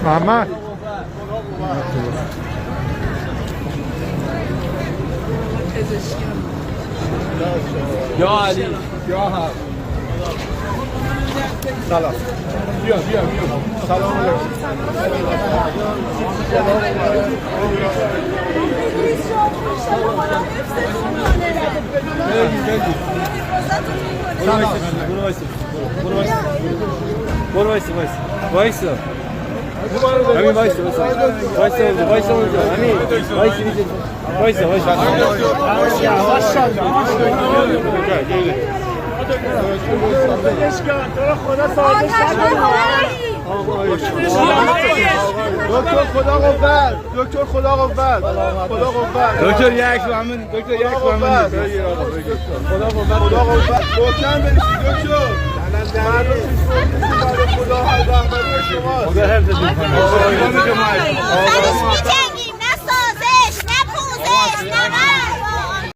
محمد یا علی یا هم سلام بیا سلام علیکم وایسا همین وایسا همین وایسا دکتر خدا قوت دکتر خدا قوت دکتر یک همین دکتر یک همین خدا قوت لطفاً برید دکتر خدا حفظ شما خدا حفظتون کنه